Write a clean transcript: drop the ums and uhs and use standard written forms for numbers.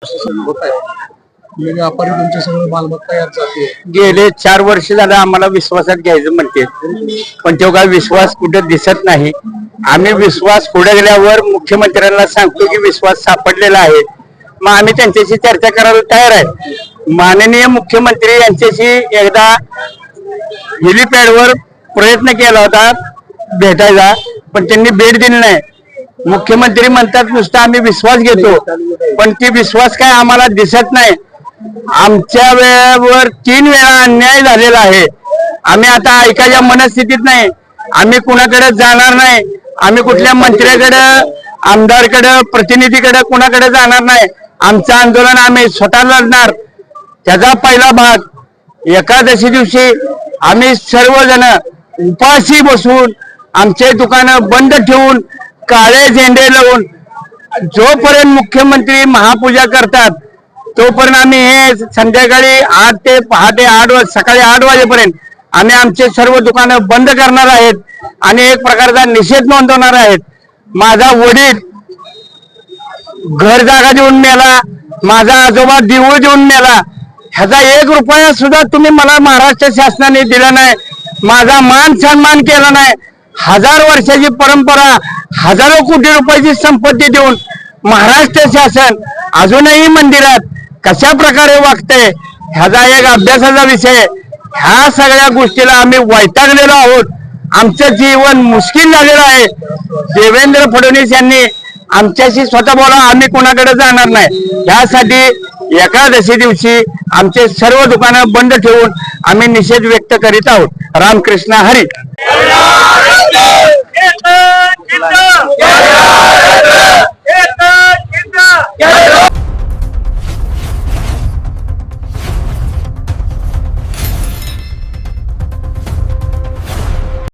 प्रशासन होत आहे, व्यापारी तुमचे सगळं मालमत्ता यात जाते. गेले 4 वर्ष झालं आम्हाला विश्वासात घ्यायचं म्हणते, पण तो काय विश्वास कुठे दिसत नाही. आम्ही विश्वास पुढे गेल्यावर मुख्यमंत्र्यांना सांगतो की विश्वास सापडलेला आहे, मग आम्ही त्यांच्याशी चर्चा करायला तयार आहे. माननीय मुख्यमंत्री यांच्याशी एकदा हेलिपॅडवर प्रयत्न केला होता भेटायचा, पण त्यांनी भेट दिली नाही. मुख्यमंत्री म्हणतात नुसतं आम्ही विश्वास घेतो, पण ती विश्वास काय आम्हाला दिसत नाही. आमच्या वेळेवर 3 वेळा अन्याय झालेला आहे. आम्ही आता ऐकायच्या मनस्थितीत नाही. आम्ही कुणाकडे जाणार नाही. आम्ही कुठल्या मंत्र्याकडे, आमदारकडे, प्रतिनिधीकडे कुणाकडे जाणार नाही. आमचं आंदोलन आम्ही स्वतः लढणार. त्याचा पहिला भाग एकादशी दिवशी आम्ही सर्वजण उपाशी बसून आमचे दुकानं बंद ठेवून काळे झेंडे लावून जोपर्यंत मुख्यमंत्री महापूजा करतात तोपर्यंत आम्ही हे संध्याकाळी 8 ते पहाटे 8 सकाळी 8 वाजेपर्यंत आम्ही आमचे सर्व दुकानं बंद करणार आहेत आणि एक प्रकारचा निषेध नोंदवणार आहेत. माझा वडील घर जागा देऊन मेला, माझा आजोबा देऊळ देऊन मेला, ह्याचा 1 रुपया सुद्धा तुम्ही मला महाराष्ट्र शासनाने दिला नाही. माझा मान सन्मान केला नाही. 1000 वर्षाची परंपरा, हजारो कोटी रुपयाची संपत्ती देऊन महाराष्ट्र शासन अजूनही मंदिरात कशा प्रकारे वागते ह्याचा एक अभ्यासाचा विषय. ह्या सगळ्या गोष्टीला आम्ही वैतागलेलो आहोत. आमचं जीवन मुश्किल झालेलं आहे. देवेंद्र फडणवीस यांनी आमच्याशी स्वतः बोला, आम्ही कोणाकडे जाणार नाही. यासाठी एकादशी दिवशी आमचे सर्व दुकानं बंद ठेवून आम्ही निषेध व्यक्त करीत आहोत. रामकृष्ण हरी.